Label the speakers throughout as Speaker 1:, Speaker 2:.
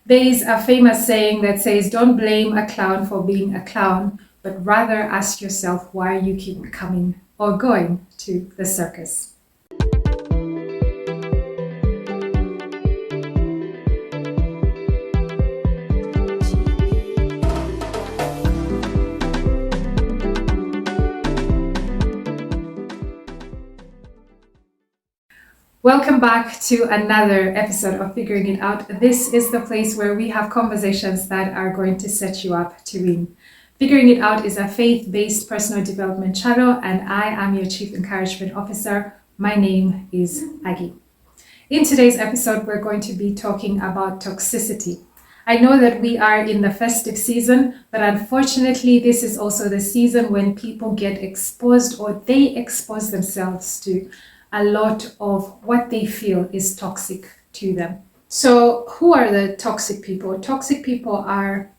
Speaker 1: There is a famous saying that says, don't blame a clown for being a clown, but rather ask yourself why you keep coming or going to the circus. Welcome back to another episode of Figuring It Out. This is the place where we have conversations that are going to set you up to win. Figuring It Out is a faith-based personal development channel, and I am your Chief Encouragement Officer. My name is Aggie. In today's episode, we're going to be talking about toxicity. I know that we are in the festive season, but unfortunately, this is also the season when people get exposed or they expose themselves to a lot of what they feel is toxic to them. So who are the toxic people? Toxic people are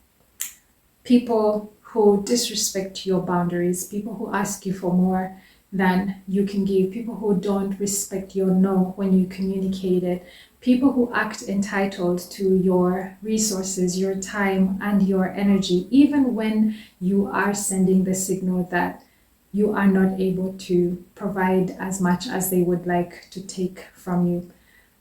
Speaker 1: people who disrespect your boundaries, people who ask you for more than you can give, people who don't respect your no when you communicate it, people who act entitled to your resources, your time, and your energy, even when you are sending the signal that you are not able to provide as much as they would like to take from you.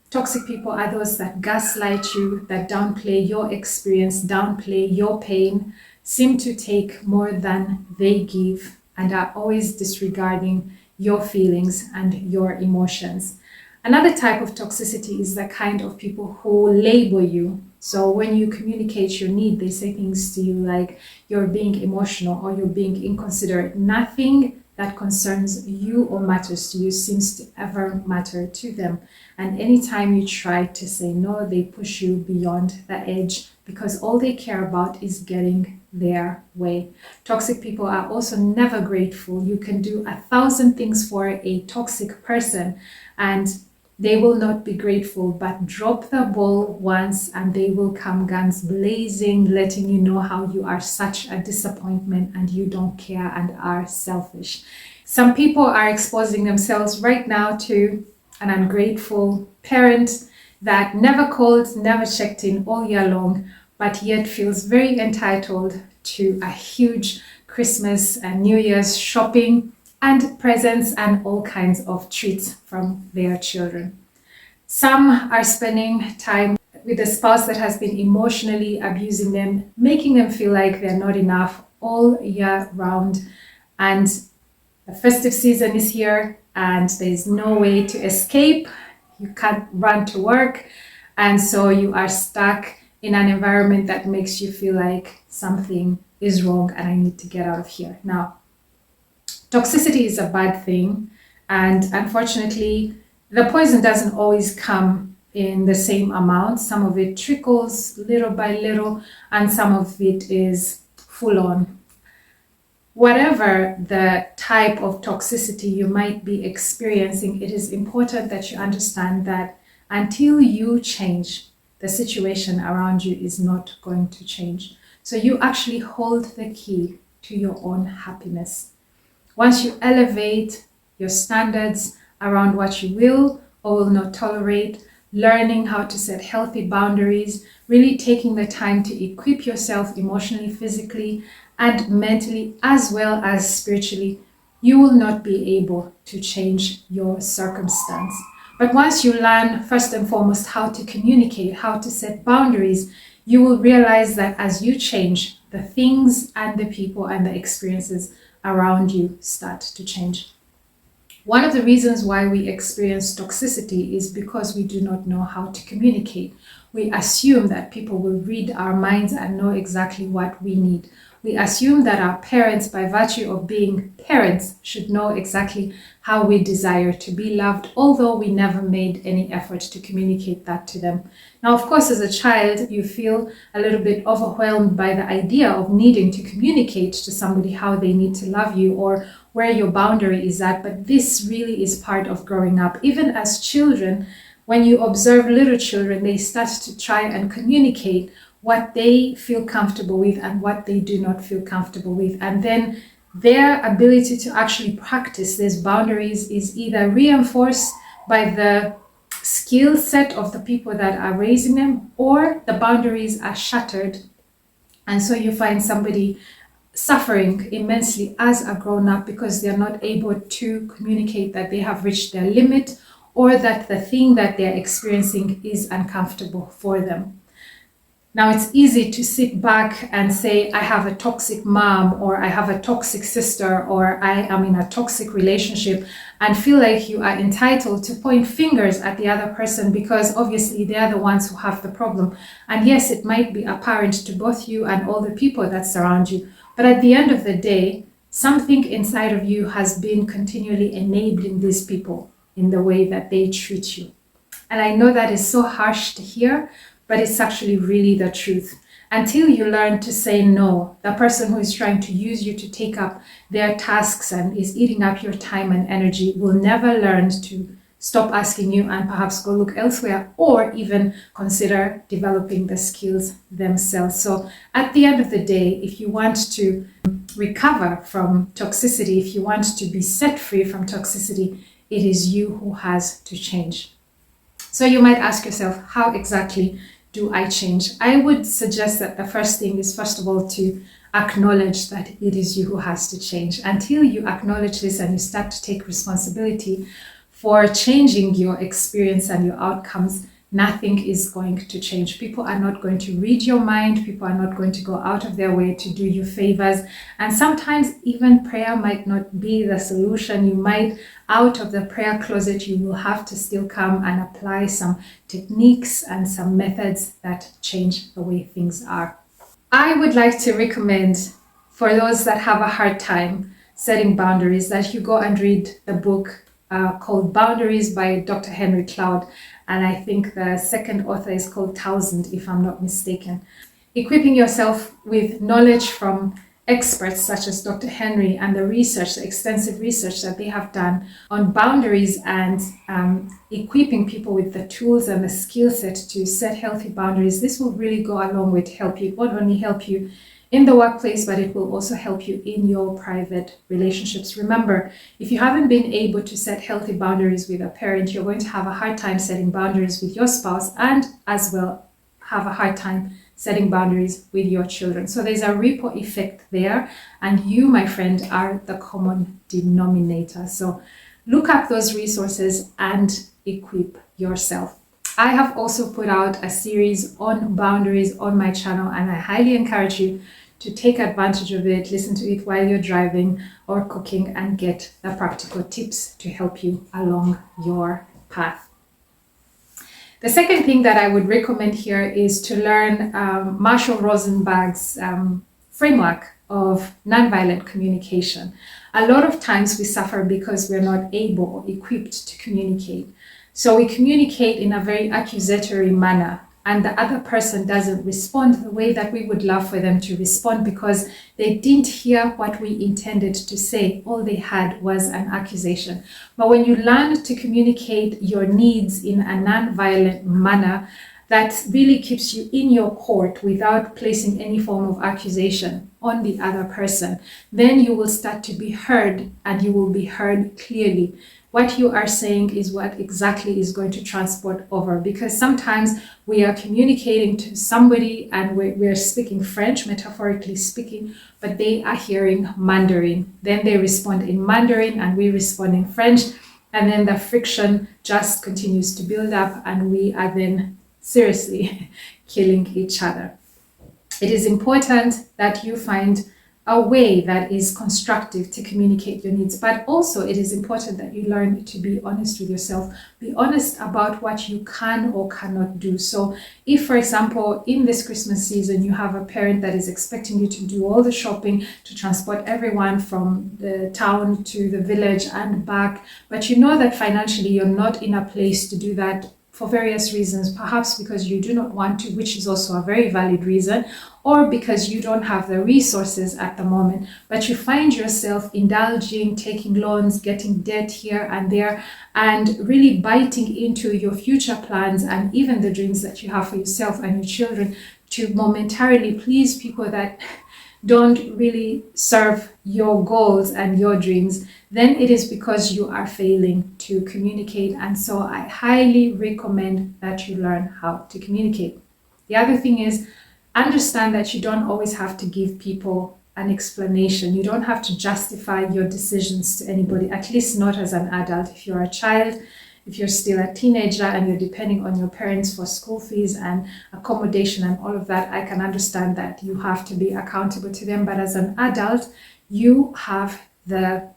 Speaker 1: Toxic people are those that gaslight you, that downplay your experience, downplay your pain, seem to take more than they give, and are always disregarding your feelings and your emotions. Another type of toxicity is the kind of people who label you. So when you communicate your need, they say things to you like you're being emotional or you're being inconsiderate. Nothing that concerns you or matters to you seems to ever matter to them. And anytime you try to say no, they push you beyond the edge because all they care about is getting their way. Toxic people are also never grateful. You can do 1,000 things for a toxic person and they will not be grateful, but drop the ball once and they will come guns blazing, letting you know how you are such a disappointment and you don't care and are selfish. Some people are exposing themselves right now to an ungrateful parent that never called, never checked in all year long, but yet feels very entitled to a huge Christmas and New Year's shopping and presents and all kinds of treats from their children. Some are spending time with a spouse that has been emotionally abusing them, making them feel like they're not enough all year round. And the festive season is here and there's no way to escape. You can't run to work. And so you are stuck in an environment that makes you feel like something is wrong and I need to get out of here. Now, toxicity is a bad thing, and unfortunately, the poison doesn't always come in the same amount. Some of it trickles little by little, and some of it is full on. Whatever the type of toxicity you might be experiencing, it is important that you understand that until you change, the situation around you is not going to change. So you actually hold the key to your own happiness. Once you elevate your standards around what you will or will not tolerate, learning how to set healthy boundaries, really taking the time to equip yourself emotionally, physically, and mentally, as well as spiritually, you will not be able to change your circumstance. But once you learn, first and foremost, how to communicate, how to set boundaries, you will realize that as you change, the things and the people and the experiences around you start to change. One of the reasons why we experience toxicity is because we do not know how to communicate. We assume that people will read our minds and know exactly what we need. We assume that our parents, by virtue of being parents, should know exactly how we desire to be loved, although we never made any effort to communicate that to them. Now, of course, as a child, you feel a little bit overwhelmed by the idea of needing to communicate to somebody how they need to love you or where your boundary is at. But this really is part of growing up. Even as children, when you observe little children, they start to try and communicate what they feel comfortable with and what they do not feel comfortable with. And then their ability to actually practice these boundaries is either reinforced by the skill set of the people that are raising them, or the boundaries are shattered. And so you find somebody suffering immensely as a grown-up because they're not able to communicate that they have reached their limit, or that the thing that they're experiencing is uncomfortable for them. Now, it's easy to sit back and say, I have a toxic mom, or I have a toxic sister, or I am in a toxic relationship, and feel like you are entitled to point fingers at the other person because obviously they are the ones who have the problem. And yes, it might be apparent to both you and all the people that surround you. But at the end of the day, something inside of you has been continually enabling these people in the way that they treat you. And I know that is so harsh to hear, but it's actually really the truth. Until you learn to say no, the person who is trying to use you to take up their tasks and is eating up your time and energy will never learn to stop asking you and perhaps go look elsewhere, or even consider developing the skills themselves. So at the end of the day, if you want to recover from toxicity, if you want to be set free from toxicity, it is you who has to change. So you might ask yourself, how exactly do I change? I would suggest that the first thing is, first of all, to acknowledge that it is you who has to change. Until you acknowledge this and you start to take responsibility for changing your experience and your outcomes, nothing is going to change. People are not going to read your mind. People are not going to go out of their way to do you favors. And sometimes even prayer might not be the solution. You might, out of the prayer closet, you will have to still come and apply some techniques and some methods that change the way things are. I would like to recommend, for those that have a hard time setting boundaries, that you go and read the book called Boundaries by Dr. Henry Cloud. And I think the second author is called Townsend, if I'm not mistaken. Equipping yourself with knowledge from experts such as Dr. Henry and the research, the extensive research that they have done on boundaries, and equipping people with the tools and the skill set to set healthy boundaries. This will really go a long way to help you. It won't only help you in the workplace, but it will also help you in your private relationships. Remember, if you haven't been able to set healthy boundaries with a parent, you're going to have a hard time setting boundaries with your spouse, and as well have a hard time setting boundaries with your children. So there's a ripple effect there, and you, my friend, are the common denominator. So look up those resources and equip yourself. I have also put out a series on boundaries on my channel, and I highly encourage you to take advantage of it, listen to it while you're driving or cooking, and get the practical tips to help you along your path. The second thing that I would recommend here is to learn Marshall Rosenberg's framework of nonviolent communication. A lot of times we suffer because we're not able or equipped to communicate. So we communicate in a very accusatory manner, and the other person doesn't respond the way that we would love for them to respond because they didn't hear what we intended to say. All they had was an accusation. But when you learn to communicate your needs in a non-violent manner, that really keeps you in your court without placing any form of accusation on the other person, then you will start to be heard, and you will be heard clearly. What you are saying is what exactly is going to transport over, because sometimes we are communicating to somebody and we're speaking French, metaphorically speaking, but they are hearing Mandarin. Then they respond in Mandarin and we respond in French, and then the friction just continues to build up, and we are then seriously killing each other. It is important that you find a way that is constructive to communicate your needs, but also it is important that you learn to be honest with yourself. Be honest about what you can or cannot do. So if, for example, in this Christmas season, you have a parent that is expecting you to do all the shopping, to transport everyone from the town to the village and back, but you know that financially you're not in a place to do that for various reasons, perhaps because you do not want to, which is also a very valid reason, or because you don't have the resources at the moment, but you find yourself indulging, taking loans, getting debt here and there, and really biting into your future plans and even the dreams that you have for yourself and your children to momentarily please people that don't really serve your goals and your dreams, then it is because you are failing to communicate. And so I highly recommend that you learn how to communicate. The other thing is, understand that you don't always have to give people an explanation. You don't have to justify your decisions to anybody, at least not as an adult. If you're a child, if you're still a teenager and you're depending on your parents for school fees and accommodation and all of that, I can understand that you have to be accountable to them. But as an adult, you have the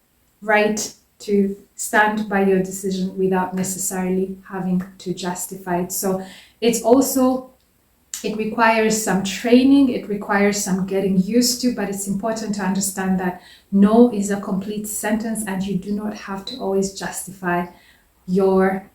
Speaker 1: right to stand by your decision without necessarily having to justify it. So it requires some training, it requires some getting used to, but it's important to understand that no is a complete sentence and you do not have to always justify your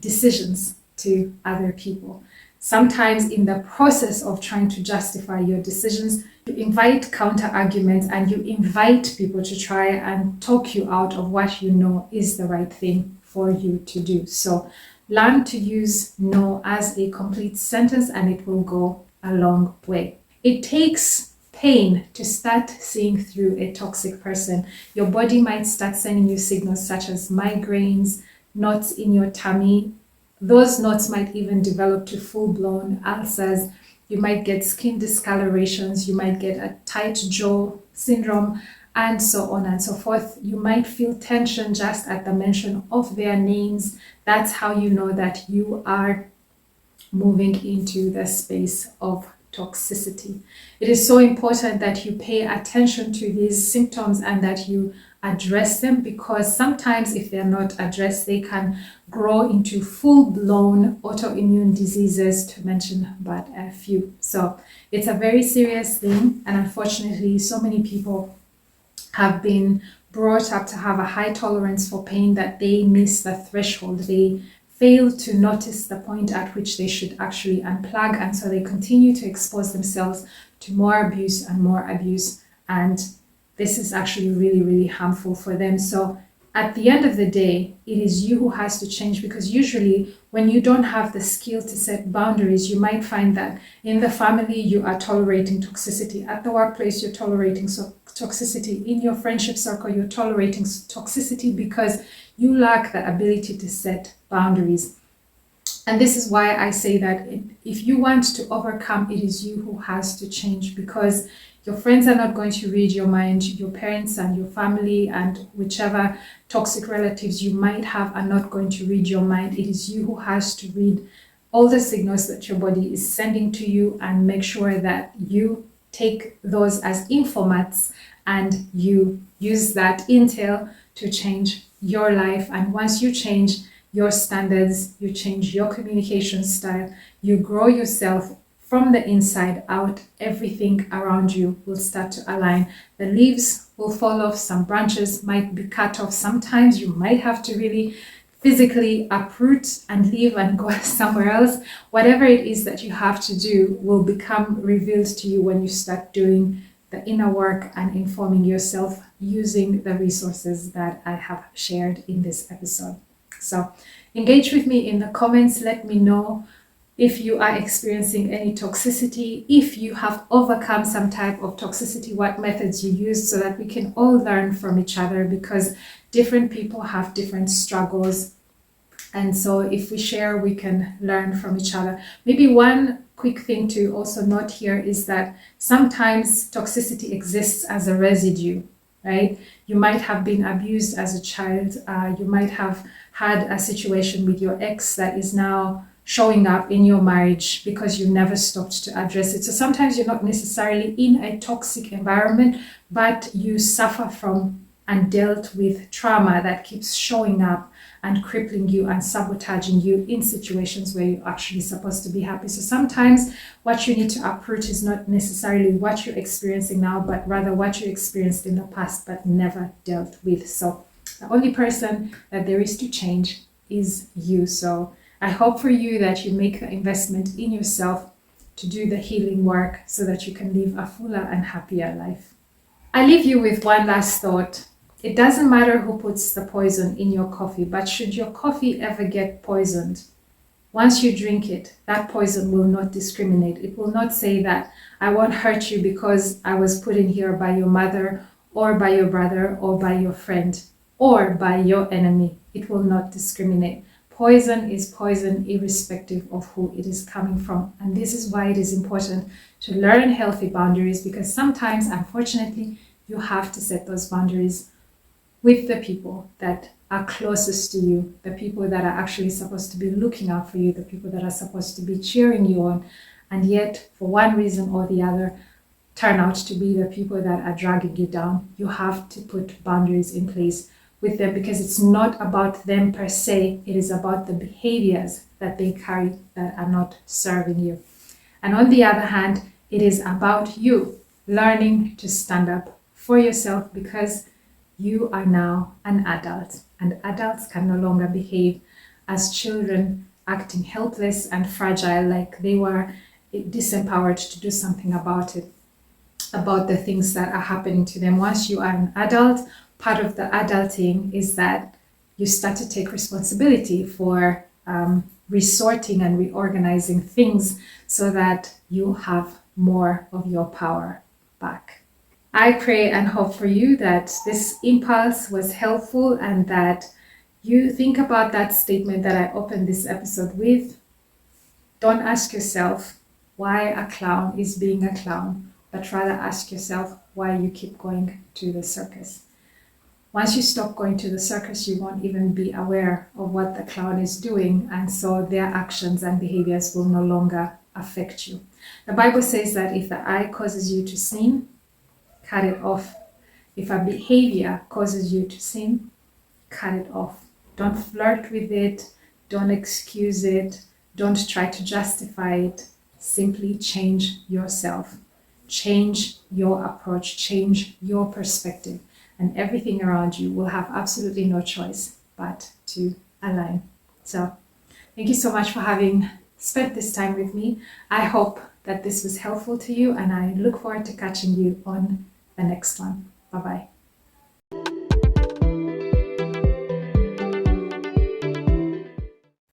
Speaker 1: decisions to other people. Sometimes in the process of trying to justify your decisions, you invite counter arguments and you invite people to try and talk you out of what you know is the right thing for you to do. So learn to use no as a complete sentence and it will go a long way. It takes pain to start seeing through a toxic person. Your body might start sending you signals such as migraines, knots in your tummy. Those knots might even develop to full-blown ulcers. You might get skin discolorations. You might get a tight jaw syndrome, and so on and so forth. You might feel tension just at the mention of their names. That's how you know that you are moving into the space of toxicity. It is so important that you pay attention to these symptoms and that you address them, because sometimes if they're not addressed, they can grow into full-blown autoimmune diseases, to mention but a few. So it's a very serious thing, and unfortunately so many people have been brought up to have a high tolerance for pain that they miss the threshold. They fail to notice the point at which they should actually unplug, and so they continue to expose themselves to more abuse and more abuse, and this is actually really, really harmful for them. So at the end of the day, it is you who has to change, because usually when you don't have the skill to set boundaries, you might find that in the family you are tolerating toxicity, at the workplace you're tolerating toxicity, in your friendship circle you're tolerating toxicity because you lack the ability to set boundaries. And this is why I say that if you want to overcome, it is you who has to change, because your friends are not going to read your mind. Your parents and your family and whichever toxic relatives you might have are not going to read your mind. It is you who has to read all the signals that your body is sending to you and make sure that you take those as informats and you use that intel to change your life. And once you change your standards, you change your communication style, you grow yourself from the inside out, everything around you will start to align. The leaves will fall off, some branches might be cut off. Sometimes you might have to really physically uproot and leave and go somewhere else. Whatever it is that you have to do will become revealed to you when you start doing the inner work and informing yourself using the resources that I have shared in this episode. So engage with me in the comments. Let me know if you are experiencing any toxicity, if you have overcome some type of toxicity, what methods you use, so that we can all learn from each other, because different people have different struggles. And so if we share, we can learn from each other. Maybe one quick thing to also note here is that sometimes toxicity exists as a residue, right? You might have been abused as a child. You might have had a situation with your ex that is now showing up in your marriage because you never stopped to address it. So sometimes you're not necessarily in a toxic environment, but you suffer from and dealt with trauma that keeps showing up and crippling you and sabotaging you in situations where you're actually supposed to be happy. So sometimes what you need to uproot is not necessarily what you're experiencing now, but rather what you experienced in the past but never dealt with. So the only person that there is to change is you. So I hope for you that you make the investment in yourself to do the healing work so that you can live a fuller and happier life. I leave you with one last thought. It doesn't matter who puts the poison in your coffee, but should your coffee ever get poisoned, Once you drink it, that poison will not discriminate. It will not say that I won't hurt you because I was put in here by your mother or by your brother or by your friend or by your enemy. It will not discriminate. Poison is poison irrespective of who it is coming from. And this is why it is important to learn healthy boundaries, because sometimes, unfortunately, you have to set those boundaries with the people that are closest to you, the people that are actually supposed to be looking out for you, the people that are supposed to be cheering you on, and yet, for one reason or the other, turn out to be the people that are dragging you down. You have to put boundaries in place with them, because it's not about them per se, it is about the behaviors that they carry that are not serving you. And on the other hand, it is about you learning to stand up for yourself, because you are now an adult, and adults can no longer behave as children, acting helpless and fragile, like they were disempowered to do something about it, about the things that are happening to them. Once you are an adult, part of the adulting is that you start to take responsibility for resorting and reorganizing things so that you have more of your power back. I pray and hope for you that this impulse was helpful, and that you think about that statement that I opened this episode with. Don't ask yourself why a clown is being a clown, but rather ask yourself why you keep going to the circus. Once you stop going to the circus, you won't even be aware of what the clown is doing, and so their actions and behaviors will no longer affect you. The Bible says that if the eye causes you to sin, cut it off. If a behavior causes you to sin, cut it off. Don't flirt with it. Don't excuse it. Don't try to justify it. Simply change yourself. Change your approach. Change your perspective. And everything around you will have absolutely no choice but to align. So, thank you so much for having spent this time with me. I hope that this was helpful to you, and I look forward to catching you on the next one. Bye-bye.